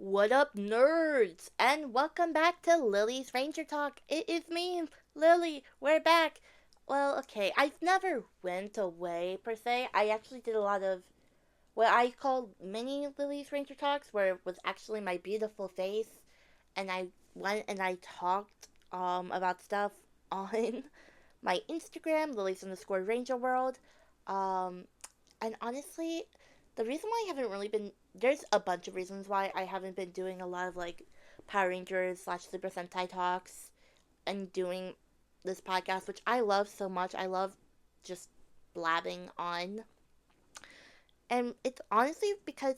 What up, nerds? And welcome back to Lily's Ranger Talk. It is me, Lily. We're back. Well, okay, I've never went away per se. I actually did a lot of what I call mini Lily's Ranger Talks, where it was actually my beautiful face, and I went and I talked about stuff on my Instagram, Lily's underscore Ranger World. Um, and honestly, the reason why I haven't really been there's a bunch of reasons why I haven't been doing a lot of like Power Rangers slash Super Sentai talks and doing this podcast, which I love so much. I love just blabbing on. And it's honestly because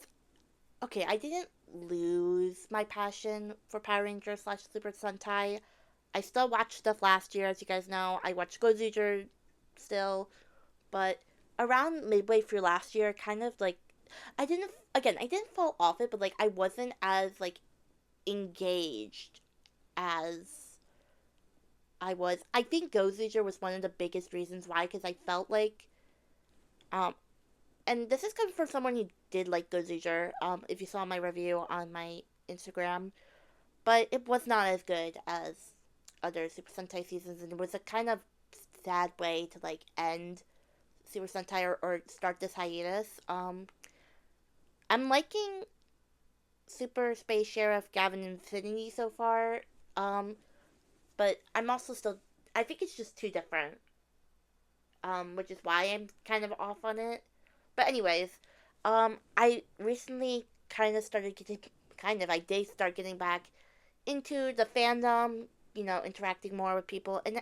okay, I didn't lose my passion for Power Rangers slash Super Sentai. I still watched stuff last year, as you guys know. I watched Gozuger still, but around midway through last year, kind of like I didn't fall off it, but like I wasn't as like engaged as I was. I think Ghost Leader was one of the biggest reasons why, because I felt like um and this is coming from someone who did like Ghost Leader. If you saw my review on my Instagram, but it was not as good as other Super Sentai seasons, and it was a kind of sad way to like end Super Sentai or start this hiatus. I'm liking Super Space Sheriff Gavin Infinity so far. Um, but I'm also still. I think it's just too different. Which is why I'm kind of off on it. But anyways, I recently kind of started getting I did start getting back into the fandom. You know, interacting more with people, and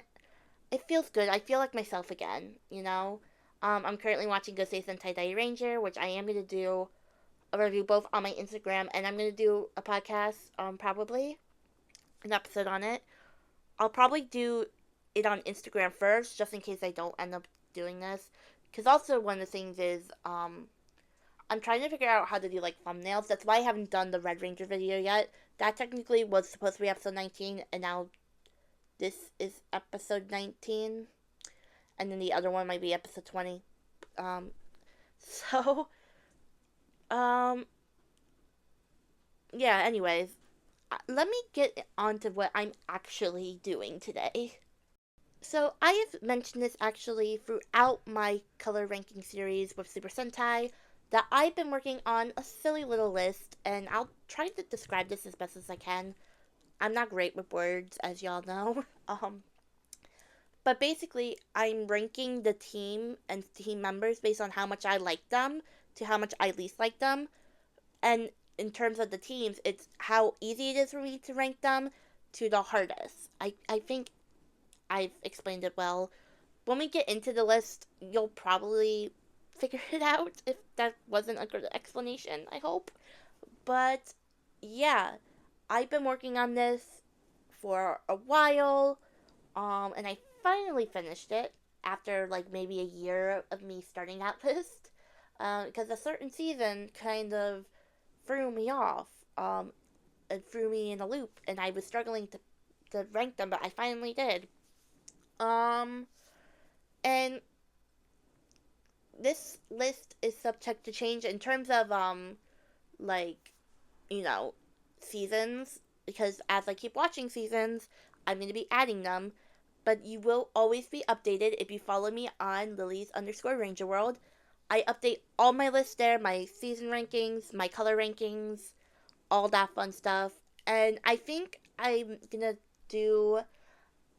it feels good. I feel like myself again. You know. I'm currently watching Gosei Sentai Dai Ranger, which I am gonna do a review both on my Instagram, and I'm gonna do a podcast, probably an episode on it. I'll probably do it on Instagram first, just in case I don't end up doing this. Because also one of the things is, I'm trying to figure out how to do like thumbnails. That's why I haven't done the Red Ranger video yet. That technically was supposed to be episode 19, and now this is episode 19, and then the other one might be episode 20. Um, so, um, yeah, anyways, let me get on to what I'm actually doing today. So, I have mentioned this actually throughout my color ranking series with Super Sentai that I've been working on a silly little list, and I'll try to describe this as best as I can. I'm not great with words, as y'all know. But basically, I'm ranking the team and team members based on how much I like them to how much I least like them. And in terms of the teams, it's how easy it is for me to rank them to the hardest. I think I've explained it well. When we get into the list, you'll probably figure it out if that wasn't a good explanation, I hope. But yeah, I've been working on this for a while, and I finally finished it after like maybe a year of me starting that list. Because a certain season kind of threw me off, and threw me in a loop, and I was struggling to rank them, but I finally did. Um, and this list is subject to change in terms of like you know seasons, because as I keep watching seasons, I'm going to be adding them. But you will always be updated if you follow me on Lily's underscore Ranger World. I update all my lists there, my season rankings, my color rankings, all that fun stuff. And I think I'm gonna do,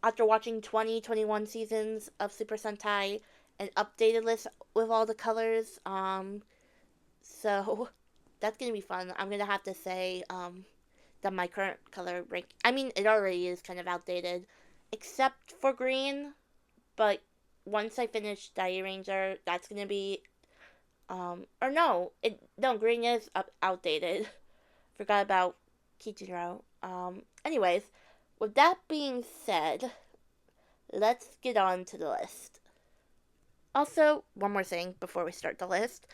after watching 2021 seasons of Super Sentai, an updated list with all the colors. So that's gonna be fun. I'm gonna have to say that my current color rank. I mean, it already is kind of outdated, except for green. But once I finish Dai Ranger, that's gonna be or no, green is outdated. Forgot about Kichiro. Anyways, with that being said, let's get on to the list. Also, one more thing before we start the list.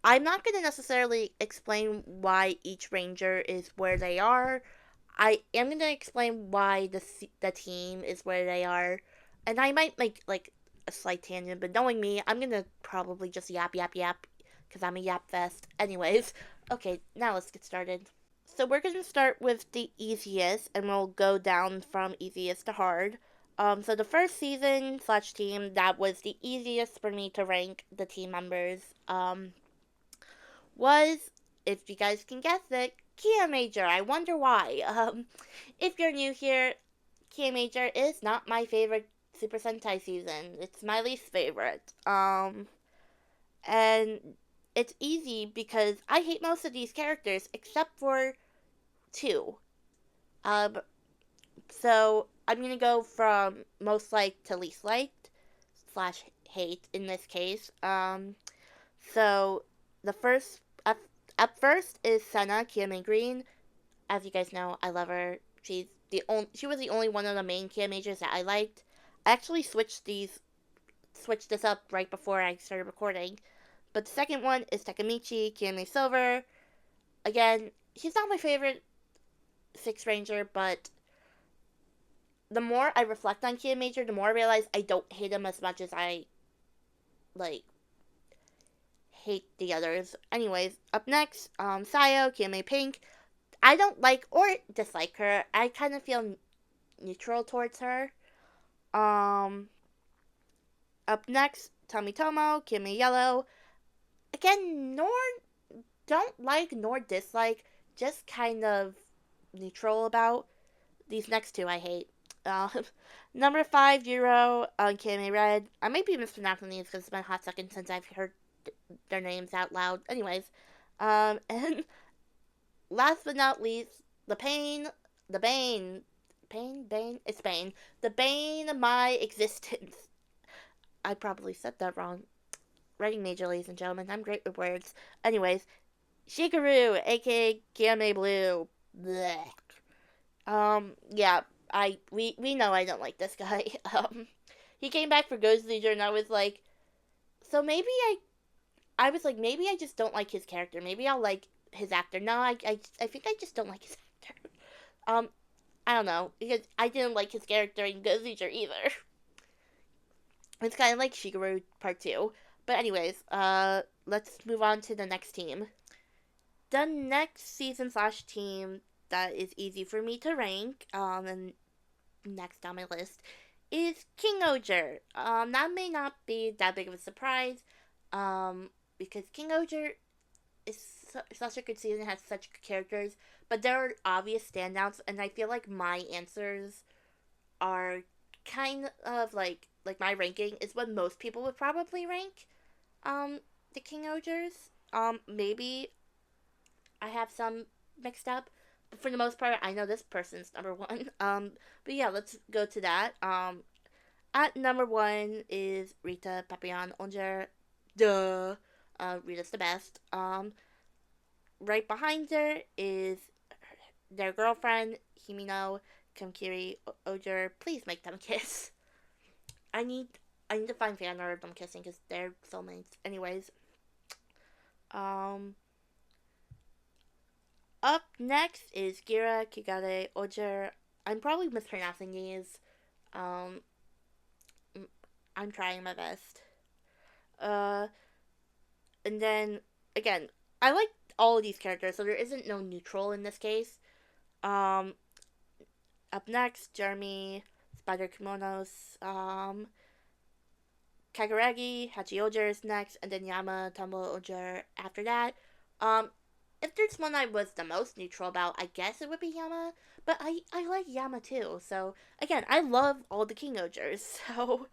I'm not going to necessarily explain why each ranger is where they are. I am going to explain why the team is where they are. And I might make like a slight tangent, but knowing me, I'm going to probably just yap, yap, yap, because I'm a yap fest. Anyways, okay, now let's get started. So we're going to start with the easiest, and we'll go down from easiest to hard. So the first season slash team that was the easiest for me to rank the team members was, if you guys can guess it, Kia Major. I wonder why. If you're new here, Kia Major is not my favorite Super Sentai season. It's my least favorite. And it's easy because I hate most of these characters except for two. Um, so I'm gonna go from most liked to least liked slash hate in this case. So the first up first is Senna Kiyomi Green. As you guys know, I love her. She was the only one of the main Kia majors that I liked. I actually switched this up right before I started recording. But the second one is Takamichi Kiyomi Silver. Again, she's not my favorite Six Ranger, but the more I reflect on Kia Major, the more I realize I don't hate him as much as I like hate the others. Anyways, up next, Sayo Kiyomi Pink. I don't like or dislike her. I kind of feel neutral towards her. Um, Up next, Tomitomo Kiyomi Yellow. Again, nor don't like nor dislike, just kind of neutral about. These next two I hate. Uh, Number 5, Euro on Kiyomi Red. I may be mispronouncing these because it's been a hot second since I've heard their names out loud. Anyways, and last but not least, the Bane, it's Bane. The Bane of my existence. I probably said that wrong. Writing major, ladies and gentlemen. I'm great with words. Anyways, Shigeru, aka Kiyomi Blue. Blech. Yeah, we know I don't like this guy. He came back for Ghost Leader, and I was like, so maybe I was like, maybe I just don't like his character. Maybe I'll like his actor. No, I think I just don't like his actor. Um, I don't know, because I didn't like his character in Ghost Leader either. It's kind of like Shigeru Part 2. But anyways, let's move on to the next team. The next season slash team that is easy for me to rank, and next on my list is King Oger. That may not be that big of a surprise, because King Oger is such a good season, has such good characters, but there are obvious standouts, and I feel like my answers are kind of like my ranking is what most people would probably rank the King Ogers. Maybe I have some mixed up, but for the most part, I know this person's number one. But yeah, let's go to that. At number one is Rita Papillon Onger. Duh. Rita's the best. Right behind her is their girlfriend, Himino Kamkiri Oger. Please make them kiss. I need I need to find fan art of them kissing because they're soulmates. Anyways, um, up next is Gira Kigare Oger. I'm probably mispronouncing these. Um, I'm trying my best. Uh, and then again, I like all of these characters, so there isn't no neutral in this case. Um, Up next, Jeremy Spider Kimonos. Kagaragi Hachioja is next, and then Yama Tumble Oger after that. Um, if there's one I was the most neutral about, I guess it would be Yama. But I like Yama too. So again, I love all the King Ogers. So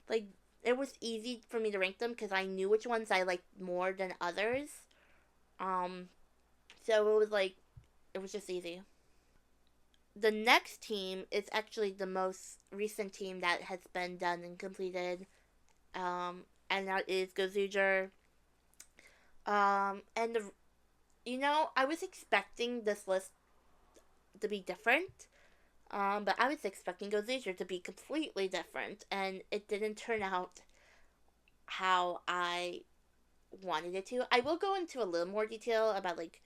like it was easy for me to rank them because I knew which ones I liked more than others. Um, so it was just easy. The next team is actually the most recent team that has been done and completed. And that is Gozuger. And I was expecting this list to be different. But I was expecting Gozuger to be completely different, and it didn't turn out how I wanted it to. I will go into a little more detail about like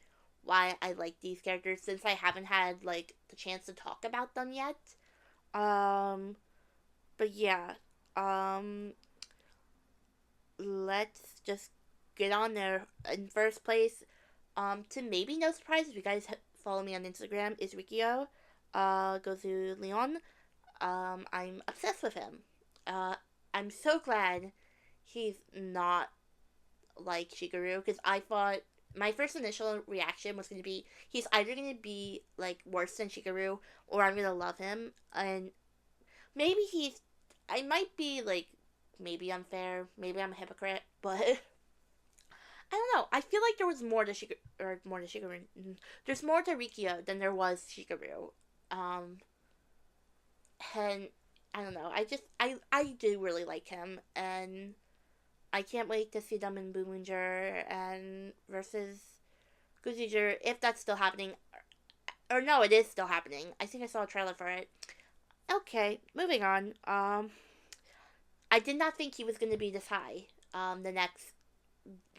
why I like these characters since I haven't had like the chance to talk about them yet. Um, but yeah. Um, let's just get on there. In first place, to maybe no surprise, if you guys follow me on Instagram, is Rikio, Gozu Leon. I'm obsessed with him. Uh, I'm so glad he's not like Shigeru, because I thought my first initial reaction was going to be he's either going to be like worse than Shigeru or I'm going to love him. And maybe I might be like, maybe unfair, maybe I'm a hypocrite, but I don't know. I feel like there was more to Shigeru, or more to Shigeru. There's more to Rikio than there was Shigeru. Um, and I don't know. I do really like him, and I can't wait to see them in Boomlinger and versus Guziger, if that's still happening. Or no, it is still happening. I think I saw a trailer for it. Okay, moving on. I did not think he was going to be this high. The next,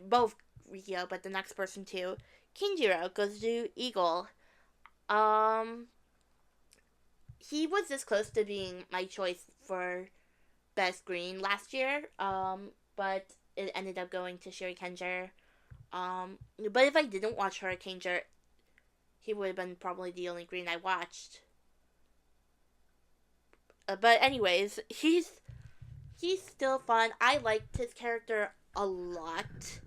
both Rikio, but the next person too. Kinjiro goes to Eagle. Um, he was this close to being my choice for best green last year. But it ended up going to Sherry Kenjer. But if I didn't watch Hurricane Jer, he would have been probably the only green I watched. But anyways, he's still fun. I liked his character a lot.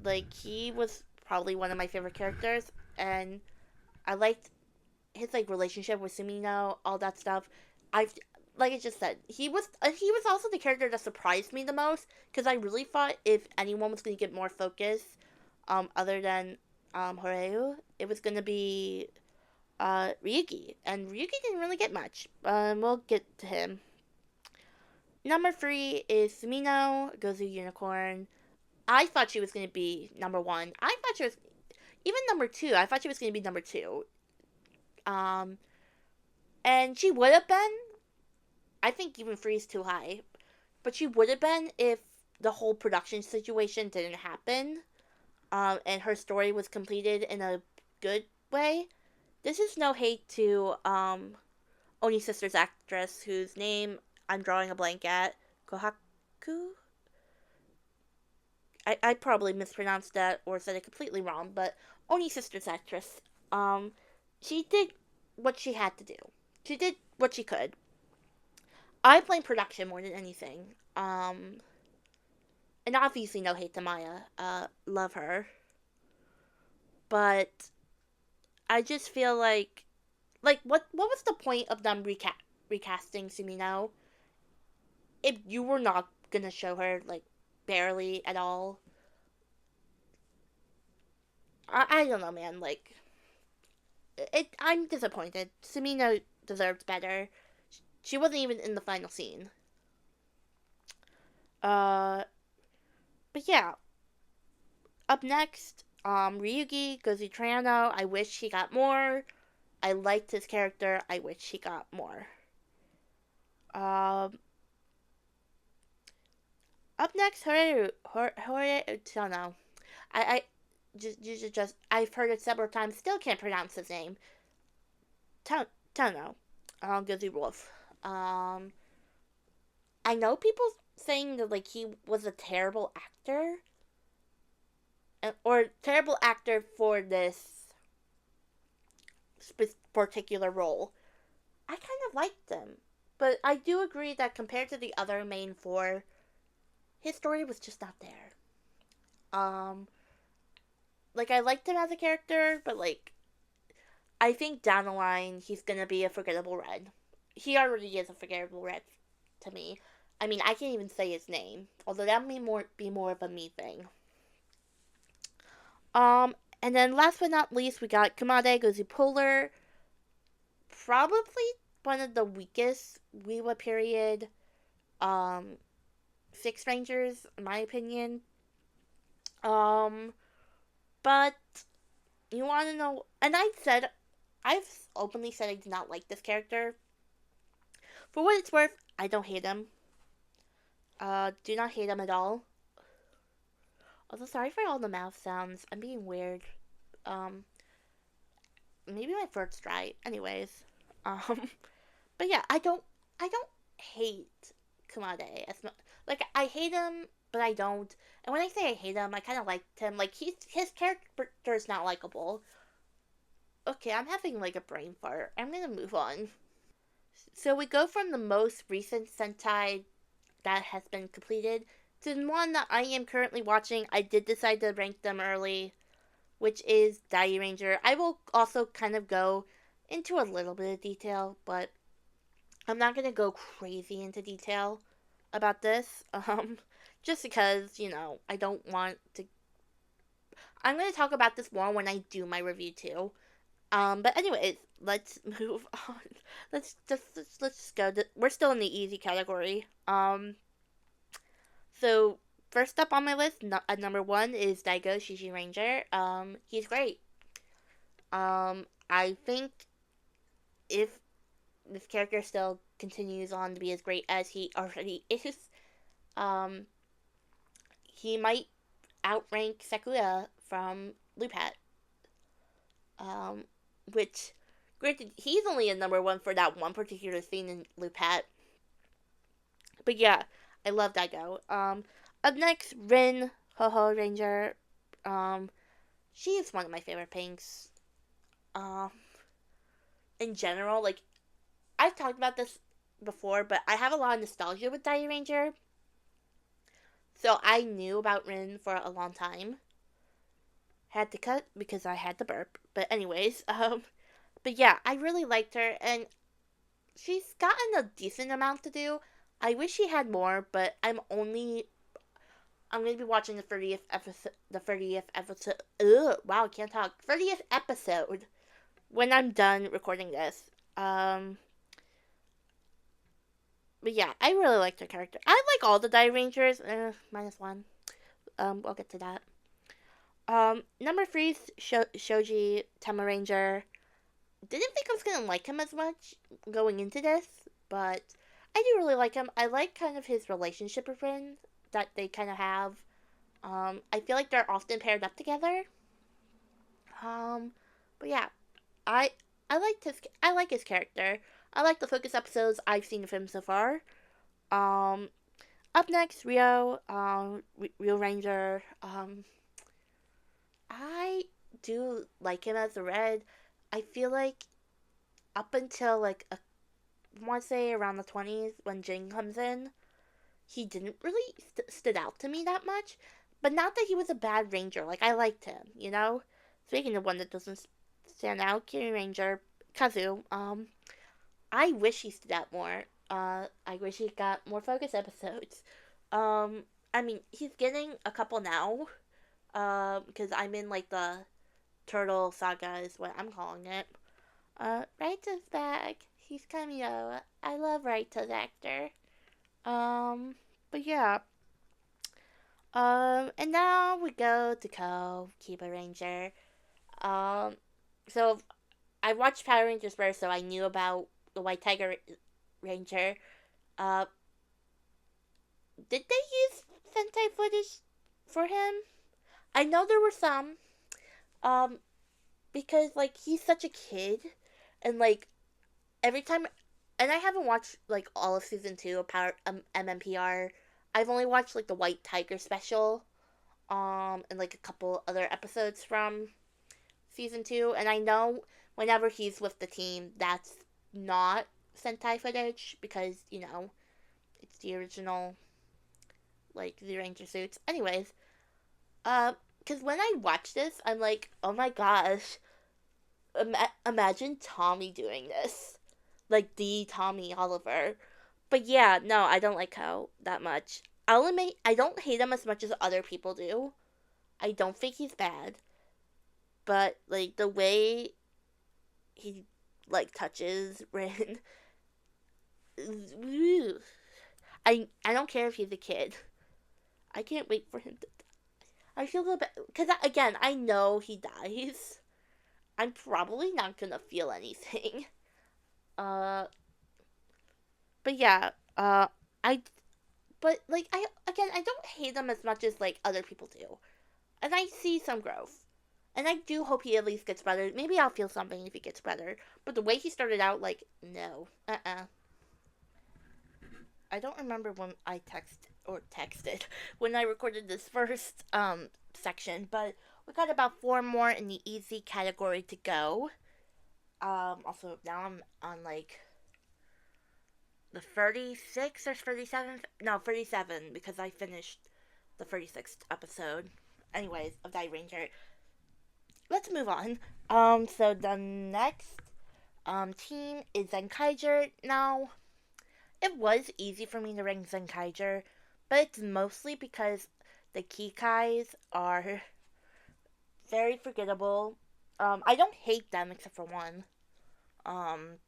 Like, he was probably one of my favorite characters, and I liked his like relationship with Sumino, all that stuff. I like I just said, he was also the character that surprised me the most, because I really thought if anyone was going to get more focus, other than Horeu, it was going to be Ryuki, and Ryuki didn't really get much. We'll get to him. Number 3 is Sumino, Gozu Unicorn. I thought she was going to be number 1. I thought she was, even number 2, I thought she was going to be number 2. And she would have been, I think even 3 is too high, but she would have been if the whole production situation didn't happen, and her story was completed in a good way. This is no hate to Oni Sister's actress, whose name I'm drawing a blank at. Kohaku? I probably mispronounced that or said it completely wrong, but Oni Sister's actress, she did what she had to do. She did what she could. I blame production more than anything. And obviously no hate to Maya. Love her. But I just feel like what was the point of them recasting Sumino if you were not gonna show her like barely at all? I don't know, man. Like, I'm disappointed. Sumino deserved better. She wasn't even in the final scene. Uh, but yeah. Up next, Ryugi Gozu Triano. I wish he got more. I liked his character. I wish he got more. Um, Up next, Horeru. Don't know. I just I've heard it several times. Still can't pronounce his name. Don't know. Gozu Wolf. I know people saying that like he was a terrible actor, or terrible actor for this particular role. I kind of liked him, but I do agree that compared to the other main 4, his story was just not there. Like, I liked him as a character, but like, I think down the line he's gonna be a forgettable red. He already is a forgettable red to me. I mean, I can't even say his name, although that may be more of a me thing. And then last but not least, we got Kamade Gozu Polar. Probably one of the weakest Wiwa period Six Rangers, in my opinion. But you want to know, and I've openly said I do not like this character. For what it's worth, I don't hate him. Do not hate him at all. Although, sorry for all the mouth sounds. I'm being weird. Maybe my throat's dry. Anyways, but yeah, I don't hate Kamade as much. Like, I hate him, but I don't. And when I say I hate him, I kind of liked him. Like, his character is not likable. Okay, I'm having like a brain fart. I'm gonna move on. So we go from the most recent Sentai that has been completed to the one that I am currently watching. I did decide to rank them early, which is Dai Ranger. I will also kind of go into a little bit of detail, but I'm not gonna go crazy into detail about this. Just because, I don't want to. I'm gonna talk about this more when I do my review too. But anyways, let's move on. Let's just go. We're still in the easy category. So first up on my list, at number one is Daigo Shishi Ranger. He's great. I think if this character still continues on to be as great as he already is, um, he might outrank Sakuya from Lupat. Um, which, granted, he's only a number one for that one particular scene in Lupat. But yeah, I love Daigo. Up next, Rin, Ho Ranger. Um, she is one of my favorite pinks. Um, in general, like, I've talked about this before, but I have a lot of nostalgia with Dai Ranger. So I knew about Rin for a long time. Had to cut because I had to burp. But anyways, but yeah, I really liked her, and she's gotten a decent amount to do. I wish she had more, but I'm gonna be watching the 30th episode. The 30th episode. Ugh, wow, I can't talk. 30th episode when I'm done recording this. But yeah, I really liked her character. I like all the Dai Rangers. Minus one. We'll get to that. Number three is Shoji Tama Ranger. Didn't think I was gonna like him as much going into this, but I do really like him. I like kind of his relationship with Rin that they kind of have. I feel like they're often paired up together. But yeah, I I like his character. I like the focus episodes I've seen of him so far. Um, Up next, Rio, Rio Ranger. I do like him as a red. I feel like up until like I want to say around the 20s when Jin comes in, he didn't really stood out to me that much. But not that he was a bad ranger. Like I liked him, you know. Speaking of one that doesn't stand out, Kyrie Ranger, Kazu. I wish he stood out more. I wish he got more focus episodes. I mean, he's getting a couple now. Because I'm in like the Turtle Saga is what I'm calling it. Raita's back. He's cameo. I love Raita's actor. But yeah. And now we go to Kiba Ranger. Um, so I watched Power Rangers first, so I knew about the White Tiger Ranger. Uh, did they use Sentai footage for him? I know there were some. Um, because like he's such a kid, and like every time, and I haven't watched like all of season two of Power MMPR. I've only watched like the White Tiger special, and like a couple other episodes from season two, and I know whenever he's with the team, that's not Sentai footage because it's the original like the Ranger suits. Anyways, because when I watch this, I'm like, oh my gosh, imagine Tommy doing this, like the Tommy Oliver. But yeah, no, I don't like how that much. I'll admit, I don't hate him as much as other people do. I don't think he's bad, but like the way he like touches Rin, I don't care if he's a kid. I can't wait for him to. I feel a little bit because again, I know he dies. I'm probably not gonna feel anything. Uh, but yeah. I but like I don't hate him as much as like other people do, and I see some growth, and I do hope he at least gets better. Maybe I'll feel something if he gets better. But the way he started out, like no, I don't remember when I texted when I recorded this first section, but we got about four more in the easy category to go. Also now I'm on like the 36th or 37th. No, 37 because I finished the 36th episode. Anyways, of Die Ranger. Let's move on. So the next team is Zenkaiger. Now, it was easy for me to rank Zenkaiger, but it's mostly because the Kikais are very forgettable. I don't hate them except for one. Um,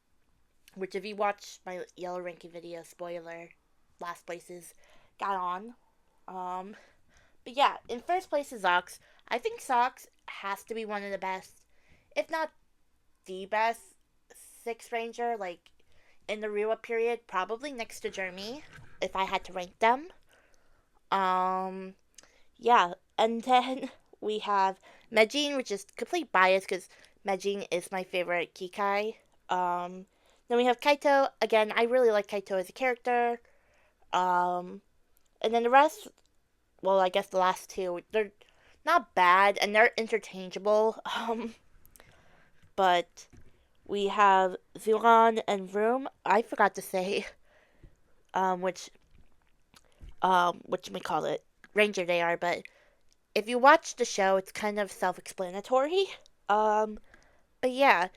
which if you watch my yellow ranking video, spoiler, last places got on. Um, but yeah, in first place is Ox. I think Sox has to be one of the best, if not the best, Six Ranger, like in the Rewa period, probably next to Jeremy, if I had to rank them. Um, yeah, and then we have Majin, which is complete bias because Majin is my favorite Kikai. Um, then we have Kaito. Again, I really like Kaito as a character. Um, and then the rest, well, I guess the last two, they're not bad and they're interchangeable. But we have Zulan and Vroom. I forgot to say which we call it Ranger they are, but if you watch the show, it's kind of self-explanatory. Um, but yeah,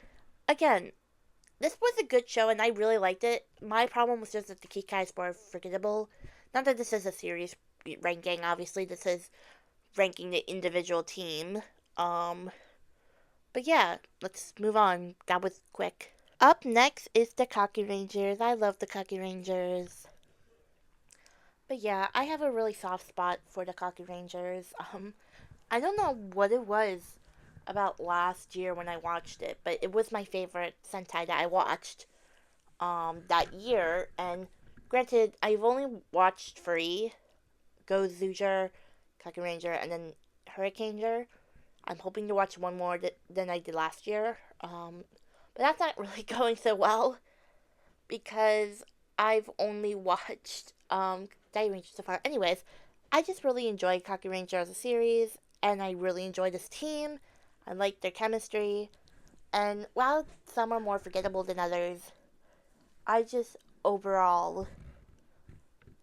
again, this was a good show and I really liked it. My problem was just that the Kikais were forgettable. Not that this is a series ranking, obviously. This is ranking the individual team. Um, but yeah, let's move on. That was quick. Up next is the Cocky Rangers. I love the Cocky Rangers. But yeah, I have a really soft spot for the Cocky Rangers. I don't know what it was about last year when I watched it, but it was my favorite Sentai that I watched that year. And granted, I've only watched three: Go Zuger, Kaku Ranger, and then Hurricaneer. I'm hoping to watch one more than I did last year. But that's not really going so well because I've only watched Dive Ranger so far. Anyways, I just really enjoyed Kaku Ranger as a series, and I really enjoy this team. I like their chemistry, and while some are more forgettable than others, I just overall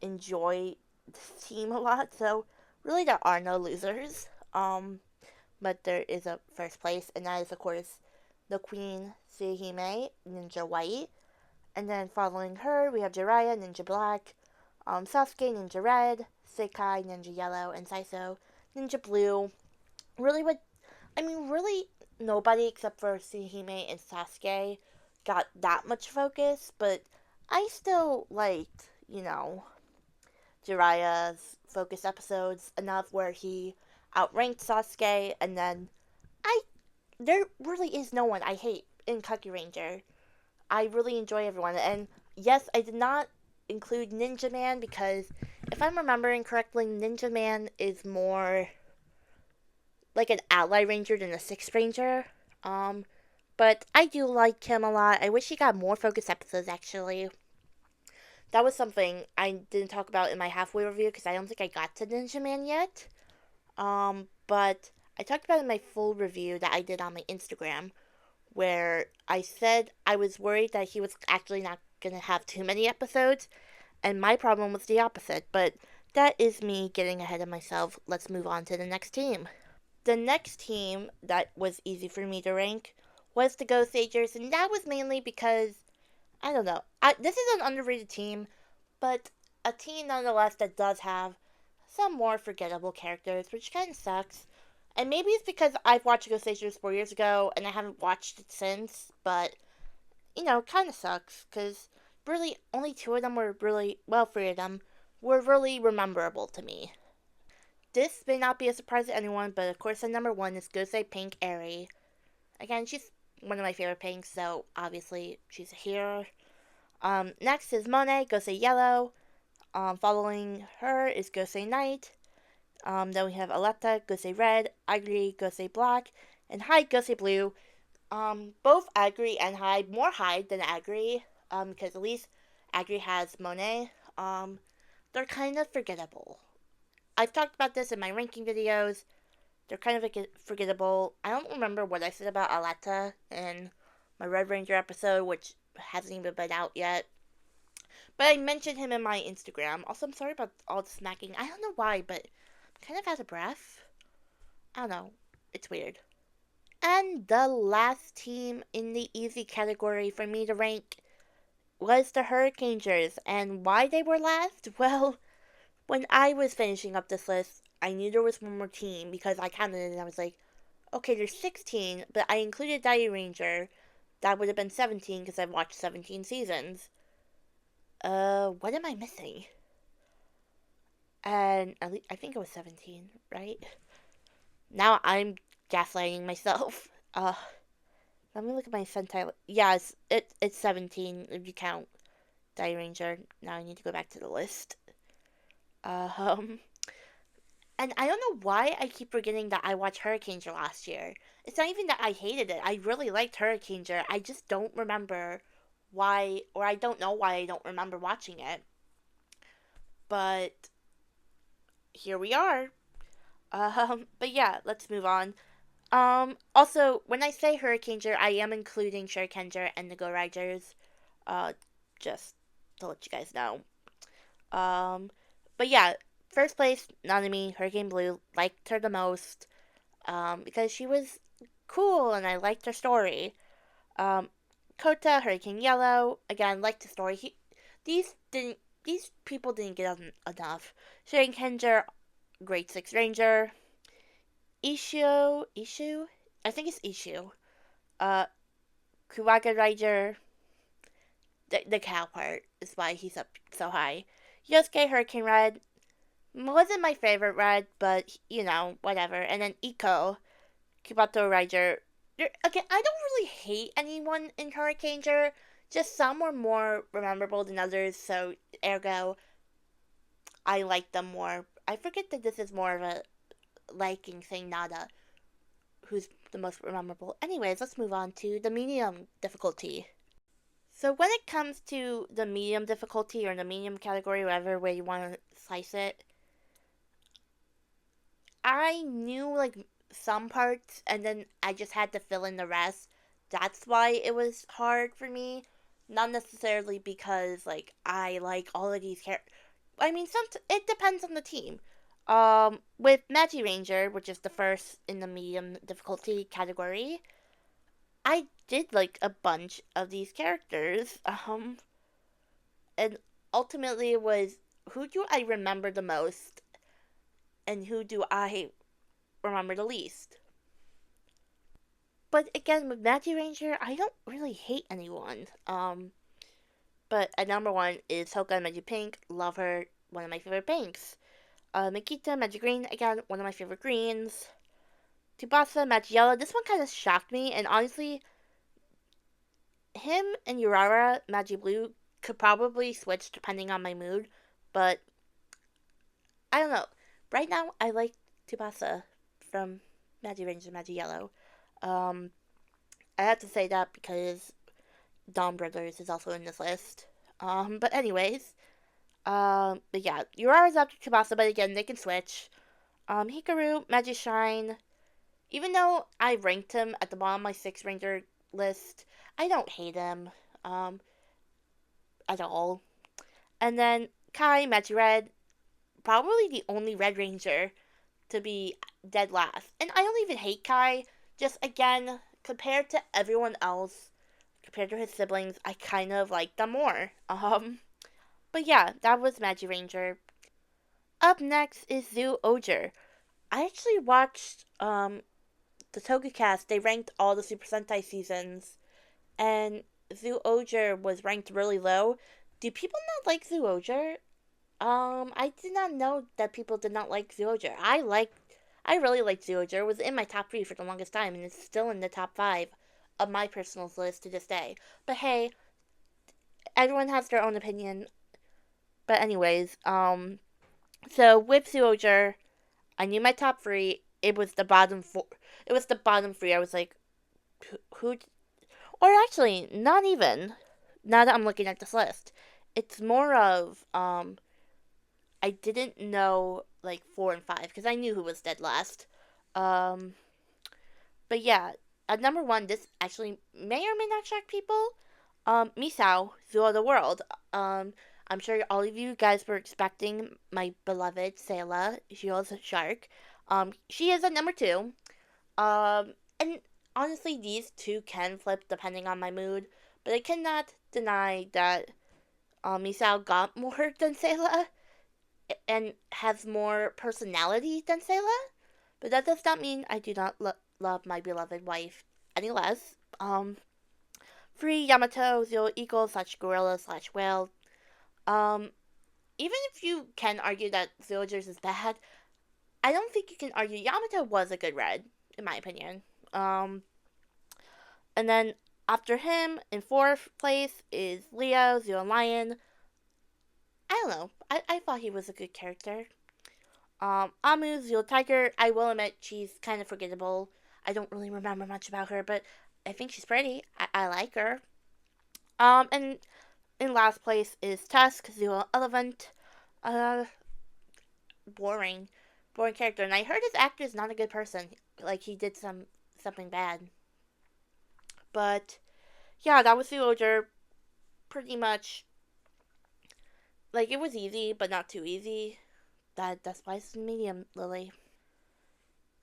enjoy this team a lot. So really, there are no losers. But there is a first place, and that is of course the Queen Suhime Ninja White, and then following her we have Jiraiya Ninja Black, Sasuke Ninja Red, Sekai Ninja Yellow, and Saiso Ninja Blue. Really, really nobody except for Suhime and Sasuke got that much focus, but I still liked, Jiraiya's focus episodes enough where he outranked Sasuke, and then I there really is no one I hate in Kaku Ranger. I really enjoy everyone, and yes, I did not include Ninja Man because if I'm remembering correctly, Ninja Man is more like an ally ranger than a sixth ranger. Um, but I do like him a lot. I wish he got more focus episodes actually. That was something I didn't talk about in my halfway review because I don't think I got to Ninja Man yet. But I talked about it in my full review that I did on my Instagram, where I said I was worried that he was actually not going to have too many episodes, and my problem was the opposite. But that is me getting ahead of myself. Let's move on to the next team. The next team that was easy for me to rank was the Ghost Agers, and that was mainly because, I don't know, this is an underrated team, but a team nonetheless that does have some more forgettable characters, which kind of sucks. And maybe it's because I've watched Ghost Agers 4 years ago and I haven't watched it since, but, kind of sucks because really only two of them were really, well, three of them were really memorable to me. This may not be a surprise to anyone, but of course, the number one is Gosei Pink Airy. Again, she's one of my favorite pinks, so obviously she's a hero. Next is Monet, Gosei Yellow. Following her is Gosei Knight. Then we have Aletta, Gosei Red, Agri, Gosei Black, and Hyde, Gosei Blue. Both Agri and Hyde, more Hyde than Agri, because at least Agri has Monet. They're kind of forgettable. I've talked about this in my ranking videos. They're kind of forgettable. I don't remember what I said about Aletta in my Red Ranger episode, which hasn't even been out yet. But I mentioned him in my Instagram. Also, I'm sorry about all the smacking. I don't know why, but I'm kind of out of breath. I don't know. It's weird. And the last team in the easy category for me to rank was the Hurricanegers. And why they were last? Well, when I was finishing up this list, I knew there was one more team because I counted it and I was like, okay, there's 16, but I included Diary Ranger. That would have been 17 because I've watched 17 seasons. What am I missing? And I think it was 17, right? Now I'm gaslighting myself. Let me look at my Sentai. Yeah, it's 17 if you count Diary Ranger. Now I need to go back to the list. Um, and I don't know why I keep forgetting that I watched Hurricaneger last year. It's not even that I hated it. I really liked Hurricaneger. I just don't remember why, or I don't know why I don't remember watching it. But here we are. But yeah, let's move on. Also, when I say Hurricaneger, I am including Shurikenger and the Go Riders. Uh, just to let you guys know. Um, but yeah, first place, Nanami, Hurricane Blue, liked her the most. Because she was cool and I liked her story. Um, Kota, Hurricane Yellow, again, liked the story. These people didn't get enough. Shurikenger, Grade 6 Ranger. Ishu? I think it's Ishu. Uh, Kuwaga Ranger, the cow part is why he's up so high. Yosuke Hurricane Red wasn't my favorite red, but whatever. And then Iko, Kubato Ranger. Again, I don't really hate anyone in Hurricaneger. Just some were more memorable than others, so ergo, I like them more. I forget that this is more of a liking thing, not a who's the most memorable. Anyways, let's move on to the medium difficulty. So when it comes to the medium difficulty or the medium category, whatever way you want to slice it, I knew like some parts and then I just had to fill in the rest. That's why it was hard for me. Not necessarily because like I like all of these characters. I mean, it depends on the team. With Magi Ranger, which is the first in the medium difficulty category, I did like a bunch of these characters. And ultimately it was who do I remember the most and who do I remember the least. But again, with Magi Ranger, I don't really hate anyone. But at number one is Hoka Magi Pink. Love her, one of my favorite pinks. Mikita Magi Green, again, one of my favorite greens. Tsubasa Magi Yellow. This one kind of shocked me, and honestly, him and Urara Magi Blue could probably switch depending on my mood, but I don't know. Right now, I like Tsubasa from Magi Ranger Magi Yellow. Um, I have to say that because Dawn Brothers is also in this list. But anyways, but yeah, Urara's after Tsubasa, but again, they can switch. Hikaru, Magi Shine. Even though I ranked him at the bottom of my 6 Ranger list, I don't hate him, at all. And then Kai, Magi Red, probably the only Red Ranger to be dead last. And I don't even hate Kai, just again, compared to everyone else, compared to his siblings, I kind of like them more. But yeah, that was Magi Ranger. Up next is Zoo Oger. I actually watched the TogaCast. They ranked all the Super Sentai seasons, and Zoo Oger was ranked really low. Do people not like Zoo Oger? I did not know that people did not like Zoo Oger. I really liked Zoo Oger. It was in my top 3 for the longest time, and it's still in the top 5 of my personal list to this day. But hey, everyone has their own opinion. But anyways, so with Suojer, I knew my top 3. It was the bottom 4. It was the bottom 3. I was like, who? Or actually, not even. Now that I'm looking at this list, it's more of I didn't know like 4 and 5 because I knew who was dead last. Um, but yeah, at number one, this actually may or may not shock people. Misao, Zoo of the World. Um, I'm sure all of you guys were expecting my beloved Sayla, Shields Shark. She is at number two. And honestly, these two can flip depending on my mood, but I cannot deny that Misao got more than Sayla and has more personality than Sayla. But that does not mean I do not love my beloved wife any less. Free Yamato, Zero Eagle slash Gorilla slash Whale. Um, Even if you can argue that Zillagers is bad, I don't think you can argue Yamato was a good red, in my opinion. Um, and then after him, in fourth place, is Leo, Zero Lion. I don't know. I thought he was a good character. Amu, Zero Tiger. I will admit she's kind of forgettable. I don't really remember much about her, but I think she's pretty. I like her. And in last place is Tusk, Zero Elephant. Uh, boring, boring character. And I heard his actor is not a good person. Like he did something bad. But yeah, that was the order. Pretty much, like it was easy, but not too easy. That's why it's medium, Lily.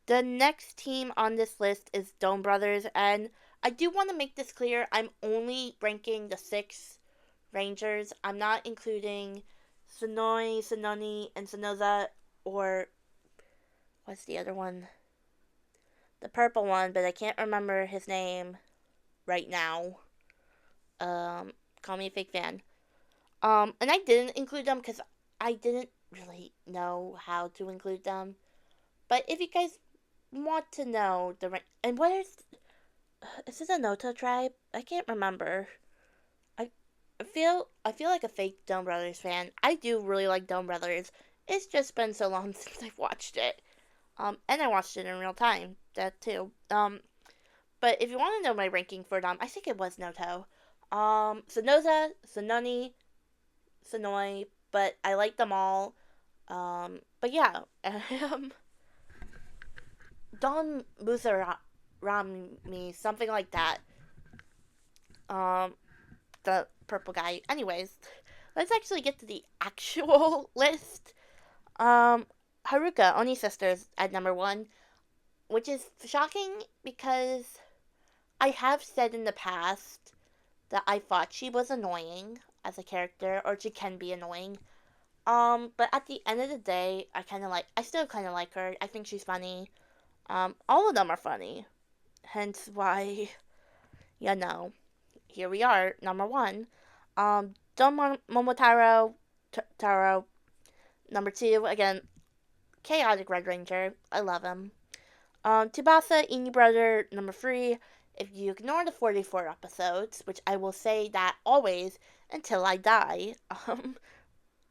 The next team on this list is Dome Brothers, and I do want to make this clear. I'm only ranking the 6 Rangers. I'm not including Sonoi, Sononi, and Sonoza, or what's the other one? The purple one, but I can't remember his name right now. Call me a fake fan. And I didn't include them because I didn't really know how to include them. But if you guys want to know and what is this a Noto tribe? I can't remember. I I feel like a fake Dome Brothers fan. I do really like Dome Brothers. It's just been so long since I've watched it. And I watched it in real time. That too. But if you want to know my ranking for them, I think it was Noto. Sonoza, Sononi, Sonoi, but I like them all. But yeah, Don Musarami, something like that. Um, the purple guy. Anyways, let's actually get to the actual list. Um, Haruka, Oni Sisters at number one, which is shocking because I have said in the past that I thought she was annoying as a character, or she can be annoying. But at the end of the day, I still kind of like her. I think she's funny. All of them are funny. Hence why, you know, here we are, number one. Don Momotaro, Taro, number two, again, chaotic Red Ranger. I love him. Tsubasa, Ini Brother, number three. If you ignore the 44 episodes, which I will say that always until I die,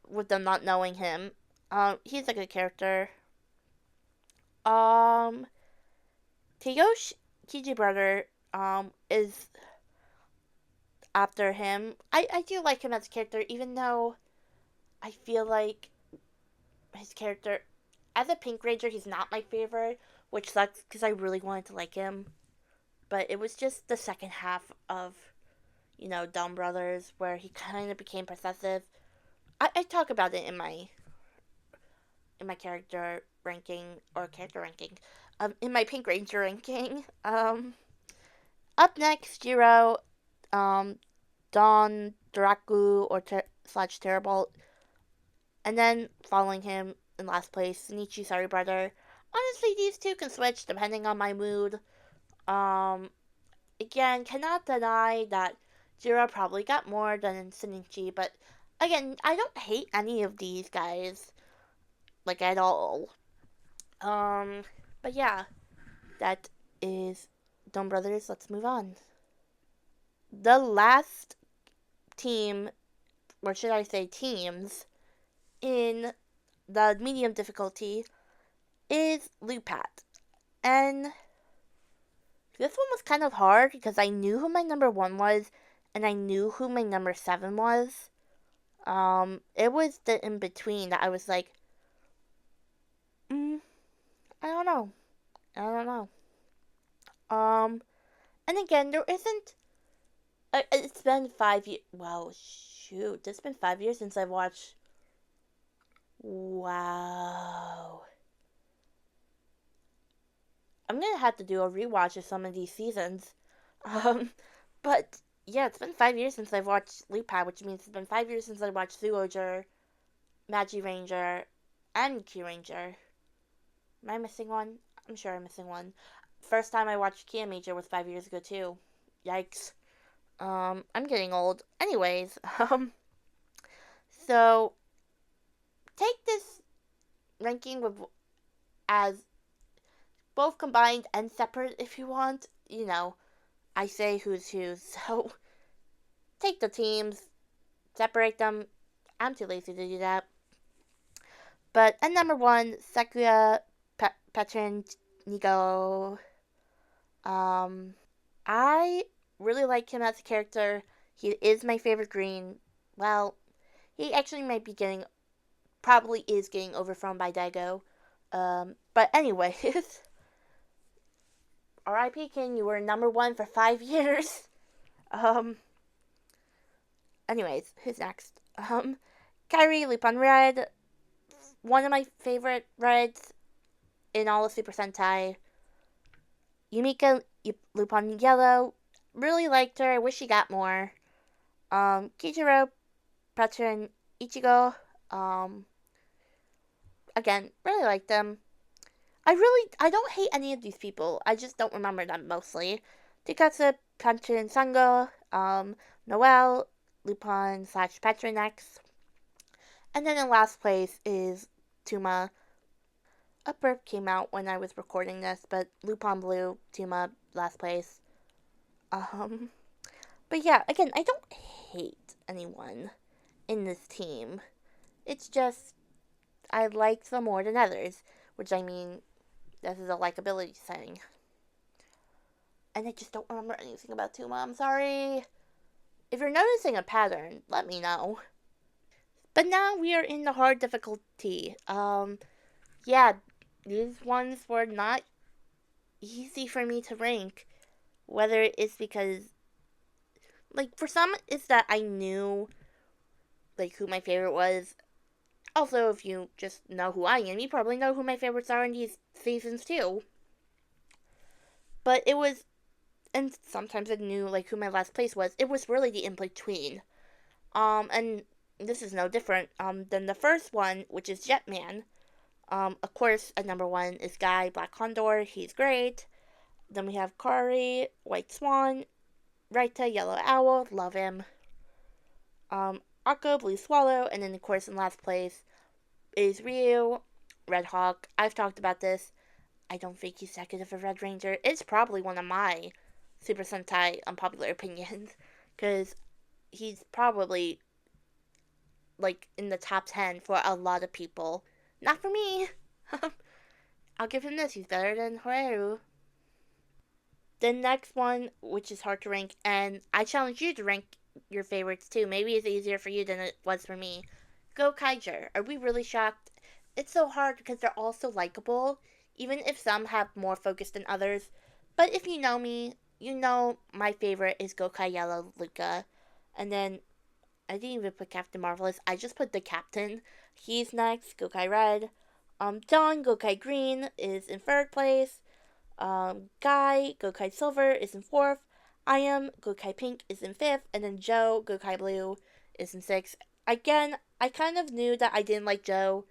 with them not knowing him, he's a good character. Um, Teyoshi Kiji Brother, is after him. I do like him as a character, even though I feel like his character, as a Pink Ranger, he's not my favorite, which sucks because I really wanted to like him. But it was just the second half of, Dumb Brothers, where he kind of became possessive. I talk about it in my character ranking, in my Pink Ranger ranking. Up next, Jiro, um, Don Duraku or slash Terrorbolt, and then following him in last place, Nichi Sorry Brother. Honestly, these two can switch depending on my mood. Um, Again, cannot deny that Jiro probably got more than Shinichi, but again, I don't hate any of these guys, like at all. Um, but yeah, that is Dumb Brothers. Let's move on. The last team, or should I say teams, in the medium difficulty is Lupat. And this one was kind of hard because I knew who my number one was and I knew who my number 7 was. It was the in between that I was like, I don't know. I don't know. And again, there isn't. It's been 5 years. Well, shoot, it's been 5 years since I've watched. Wow. I'm gonna have to do a rewatch of some of these seasons. Um, but yeah, it's been 5 years since I've watched Lupin, which means it's been 5 years since I watched Zyuohger, Magi Ranger, and Kyuranger. Am I missing one? I'm sure I'm missing one. First time I watched Kyuranger was 5 years ago too. Yikes. I'm getting old. Anyways, so take this ranking with as both combined and separate if you want. I say who's who, so take the teams, separate them. I'm too lazy to do that. But at number one, Sakura Patron Nigo. Um, I really like him as a character. He is my favorite green. Well, he actually might be probably is getting overthrown by Daigo. But anyways, R.I.P. King, you were number one for 5 years. Um, anyways, who's next? Kairi Lupin Red, one of my favorite Reds in all of Super Sentai. Yumika Lupin Yellow, really liked her. I wish she got more. Kijiro Patron Ichigo, again, really liked them. I don't hate any of these people. I just don't remember them mostly. Tikatsu Patron Sango, Noel, Lupin / Patronex. And then in last place is Tuma. A burp came out when I was recording this, but Lupin Blue, Tuma, last place. Um, but yeah, again, I don't hate anyone in this team. It's just I like some more than others, which I mean, this is a likability thing. And I just don't remember anything about Tuma. I'm sorry. If you're noticing a pattern, let me know. But now we are in the hard difficulty. Yeah, these ones were not easy for me to rank. Whether it's because, like, for some, it's that I knew, like, who my favorite was. Also, if you just know who I am, you probably know who my favorites are in these seasons, too. But it was, and sometimes I knew, like, who my last place was. It was really the in-between. And this is no different, than the first one, which is Jetman. Of course, at number one is Guy Black Condor. He's great. Then we have Kari, White Swan, Raita, Yellow Owl, love him. Akko, Blue Swallow, and then of course in last place is Ryu, Red Hawk. I've talked about this. I don't think he's that good of a Red Ranger. It's probably one of my Super Sentai unpopular opinions, because he's probably like in the top 10 for a lot of people. Not for me. I'll give him this. He's better than Horeru. The next one, which is hard to rank, and I challenge you to rank your favorites too. Maybe it's easier for you than it was for me. Go Kaiser. Are we really shocked? It's so hard because they're all so likable, even if some have more focus than others. But if you know me, you know my favorite is Gokai Yellow Luca. And then I didn't even put Captain Marvelous. I just put the Captain. He's next. Gokai Red. Dawn Gokai Green is in third place. Guy Gokai Silver is in fourth. I am Gokai Pink is in fifth, and then Joe Gokai Blue is in sixth. Again, I kind of knew that I didn't like Joe.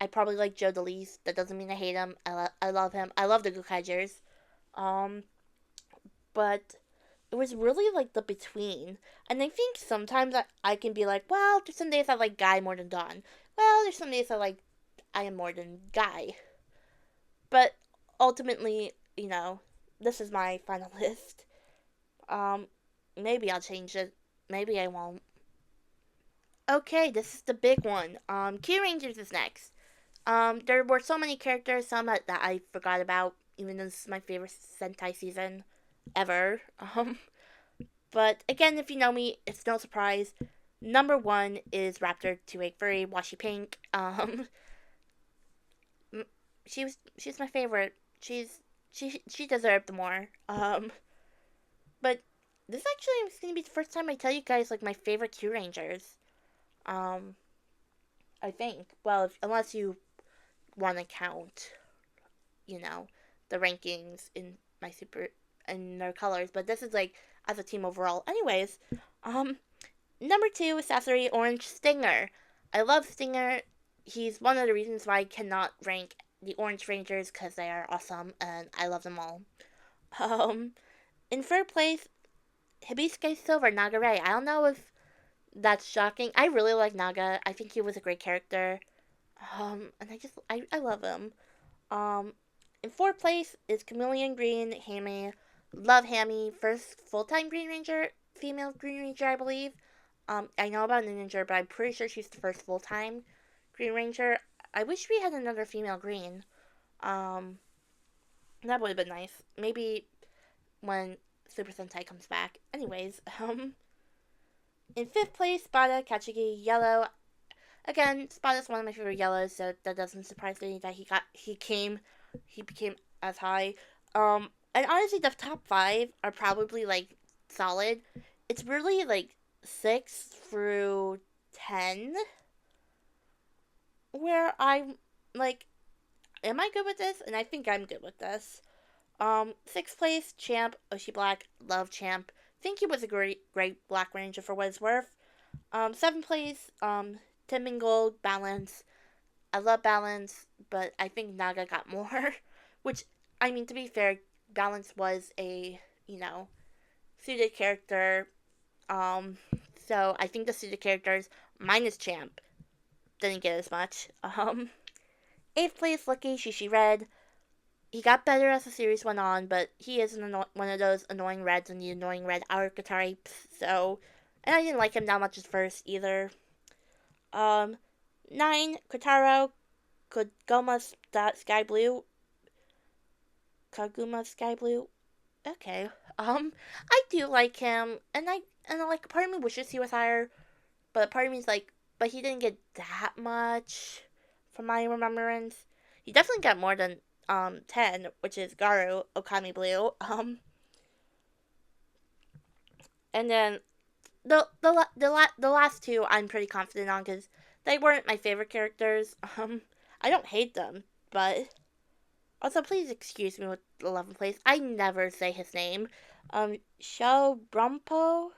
I probably like Joe the least. That doesn't mean I hate him. I love him. I love the Gokaigers. Um, but it was really like the between. And I think sometimes I can be like, well, there's some days I like Guy more than Dawn. Well, there's some days I am more than Guy. But ultimately, this is my final list. Um, Maybe I'll change it. Maybe I won't. Okay, this is the big one. Q Rangers is next. There were so many characters, some that I forgot about, even though this is my favorite Sentai season ever. But again, if you know me, it's no surprise. Number one is Raptor 283, Washi Pink. She's my favorite. She deserved more. But this actually is going to be the first time I tell you guys like my favorite Q Rangers. Um, I think. Well, unless you want to count, you know, the rankings in my super in their colors, but this is like as a team overall. Anyways, um, number 2 is Sasori Orange Stinger. I love Stinger. He's one of the reasons why I cannot rank the Orange Rangers because they are awesome and I love them all. Um, in third place, Hibisuke Silver Nagare. I don't know if that's shocking. I really like Naga. I think he was a great character. And I love him. Um, in fourth place is Chameleon Green Hammy. Love Hammy. First full time Green Ranger, female Green Ranger, I believe. I know about Ninja, but I'm pretty sure she's the first full time Green Ranger. I wish we had another female Green. Um, that would have been nice. Maybe when Super Sentai comes back. Anyways, in fifth place, Spada Katsuki Yellow. Again, Spada's one of my favorite yellows, so that doesn't surprise me that he became as high. And honestly, the top 5 are probably like solid. It's really like 6 through 10 where I'm like, am I good with this? And I think I'm good with this. Sixth place, Champ, Oshi Black, love Champ. Think he was a great Black Ranger for what it's worth. Seventh place, Tim and Gold, Balance. I love Balance, but I think Naga got more. Which, I mean, to be fair, Balance was a, suited character. Um, so I think the suited characters, minus Champ, didn't get as much. Eighth place, Lucky Shishi Red. He got better as the series went on, but he is one of those annoying reds and the annoying red archetypes. So, and I didn't like him that much at first either. Um, 9, Kotaro, Kaguma Sky Blue. Kaguma Sky Blue. Okay. I do like him, and like part of me wishes he was higher, but part of me is like, but he didn't get that much, from my remembrance. He definitely got more than 10, which is Garu Okami Blue. And then the last two I'm pretty confident on because they weren't my favorite characters. I don't hate them, but also please excuse me with 11th place. I never say his name. Shao Rampo,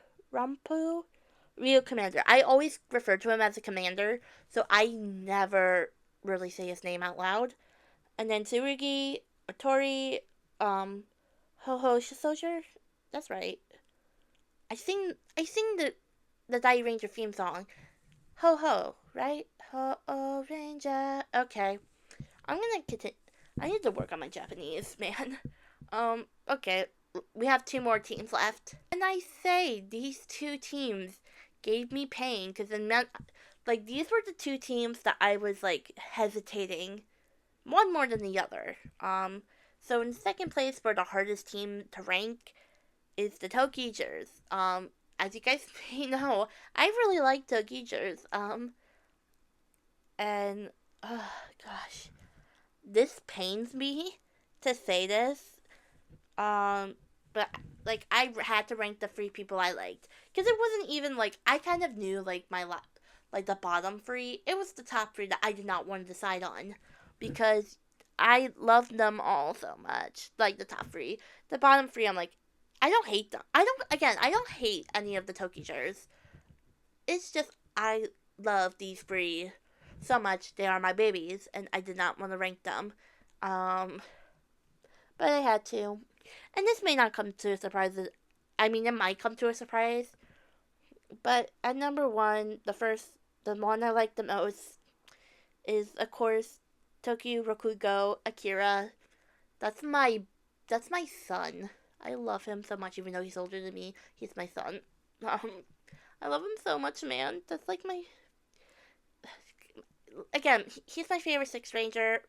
Rio Commander. I always refer to him as a commander, so I never really say his name out loud. And then Tsurugi, Otori, Ho Ho Soldier. That's right. I sing the Dai Ranger theme song. Ho ho, right? Ho oh Ranger. Okay. I'm gonna continue. I need to work on my Japanese, man. Okay. We have 2 more teams left. And I say these 2 teams gave me pain because it meant like these were the 2 teams that I was like hesitating one more than the other. So in second place for the hardest team to rank is the Tokijers. As you guys may know, I really like Tokijers. And gosh, this pains me to say this. But like I had to rank the 3 people I liked because it wasn't even like I kind of knew like like the bottom 3. It was the top 3 that I did not want to decide on because I loved them all so much. Like the top 3, the bottom 3, I'm like I don't hate them. I don't hate any of the Tokijers. It's just I love these 3 so much. They are my babies, and I did not want to rank them. But I had to. And this may not come to a surprise. I mean, it might come to a surprise. But at number 1, the one I like the most is, of course, Tokyo Rokugo Akira. That's my, that's my son. I love him so much, even though he's older than me. He's my son. I love him so much, man. That's like my. Again, he's my favorite Sixth Ranger,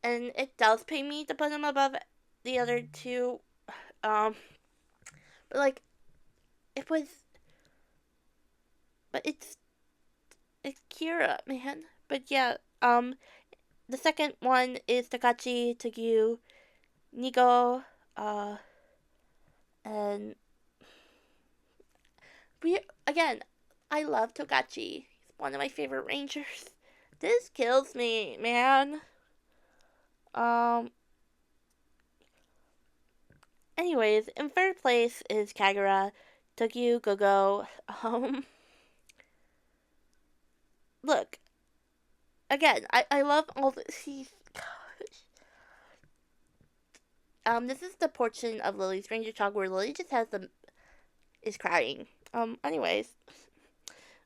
and it does pain me to put him above the other 2. But like, it was. But it's Kira, man. But yeah, the second one is Takachi Togyu Nigo, And we again, I love Togachi. He's one of my favorite rangers. This kills me, man. Um. Anyways, in third place is Kagura, Tokyo Gogo. Look, again, I love all the gosh. This is the portion of Lily's Ranger Talk where Lily just is crying. Anyways,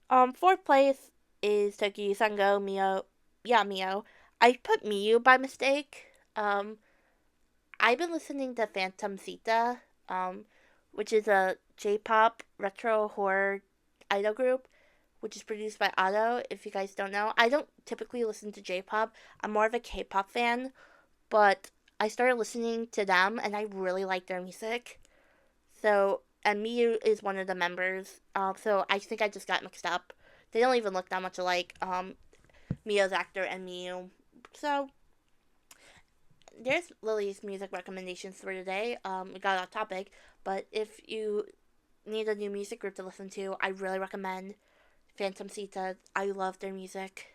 fourth place is Tokyo Sango Mio. Yeah, Mio. I put Miyu by mistake. I've been listening to Phantom Sita, which is a J-pop retro horror idol group, which is produced by Otto. If you guys don't know, I don't typically listen to J-pop. I'm more of a K-pop fan, but I started listening to them, and I really like their music. So, and Miyu is one of the members. So I think I just got mixed up. They don't even look that much alike. Miyo's actor and Miyu. So there's Lily's music recommendations for today. We got off topic, but if you need a new music group to listen to, I really recommend Phantom Sita. I love their music.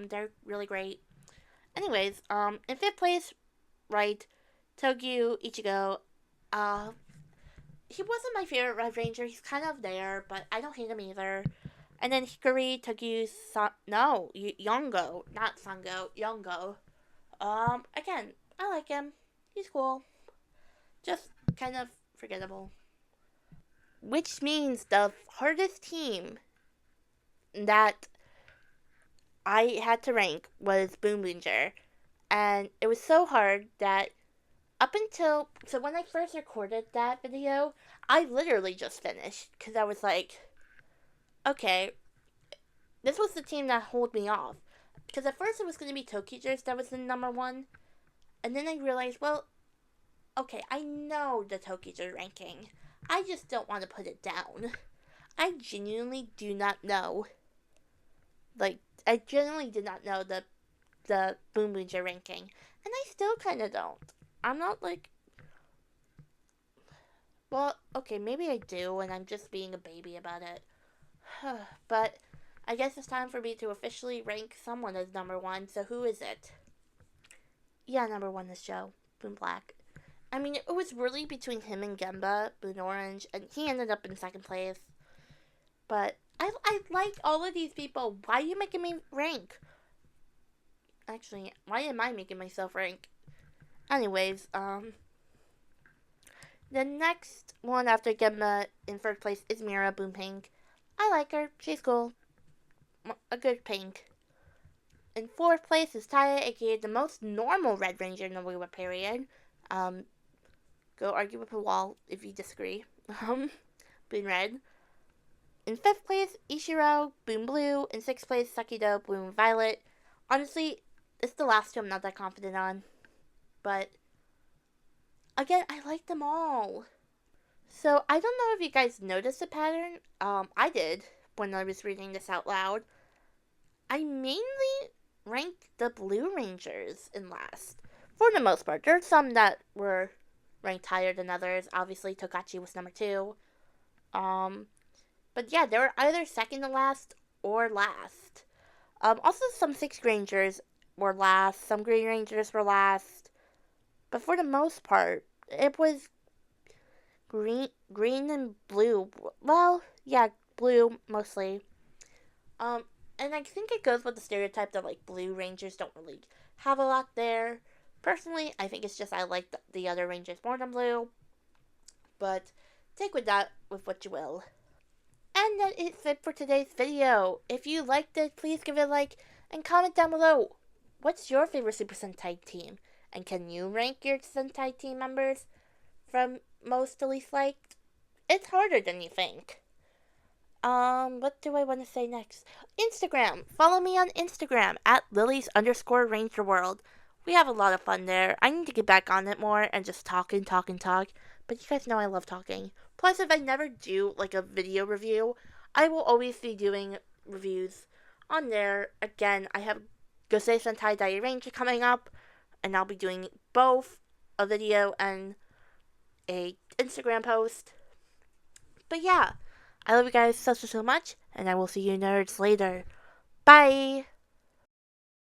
They're really great. Anyways, in fifth place, right, Togyu Ichigo. Uh, he wasn't my favorite Red Ranger. He's kind of there, but I don't hate him either. And then Hikari, Togyu, Yongo, not Sango, Yongo. Again, I like him. He's cool. Just kind of forgettable. Which means the hardest team that I had to rank was Boom Ranger. And it was so hard that so when I first recorded that video, I literally just finished. Because I was like, okay, this was the team that hold me off. Because at first it was going to be Tokijers that was the number one. And then I realized, well, okay, I know the Tokijer ranking. I just don't want to put it down. I genuinely do not know. Like, I genuinely did not know the Boom Ranger ranking. And I still kind of don't. I'm not like... Well, okay, maybe I do, and I'm just being a baby about it. But I guess it's time for me to officially rank someone as number one, so who is it? Yeah, number one is Joe, Boom Black. I mean, it was really between him and Gemba, Boon Orange, and he ended up in second place. But I like all of these people. Why are you making me rank? Actually, why am I making myself rank? Anyways, the next one after Gemba in third place is Mira Boom Pink. I like her. She's cool. A good pink. In fourth place is Taya, aka the most normal Red Ranger in the Weiwa period. Go argue with the wall if you disagree. Boon Red. In fifth place, Ishiro, Boon Blue. In sixth place, Sakido, Boon Violet. Honestly, it's the last two I'm not that confident on. But, again, I like them all. So, I don't know if you guys noticed a pattern. I did when I was reading this out loud. I mainly ranked the Blue Rangers in last. For the most part. There's some that were ranked higher than others. Obviously, Togachi was number 2. But yeah, they were either second to last or last. Also, some 6 Rangers were last. Some Green Rangers were last. But for the most part, it was green and blue. Well, yeah, blue mostly. And I think it goes with the stereotype that, like, Blue Rangers don't really have a lot there. Personally, I think it's just I like the other Rangers more than Blue. But take with that with what you will. And that is it for today's video. If you liked it, please give it a like and comment down below. What's your favorite Super Sentai team? And can you rank your Sentai team members from most to least liked? It's harder than you think. What do I want to say next? Instagram. Follow me on Instagram at Lilies_RangerWorld. We have a lot of fun there. I need to get back on it more and just talk and talk and talk. But you guys know I love talking. Plus, if I never do, like, a video review, I will always be doing reviews on there. Again, I have Gosei Sentai Diary Ranger coming up, and I'll be doing both a video and a Instagram post. But yeah, I love you guys so much, and I will see you nerds later. Bye!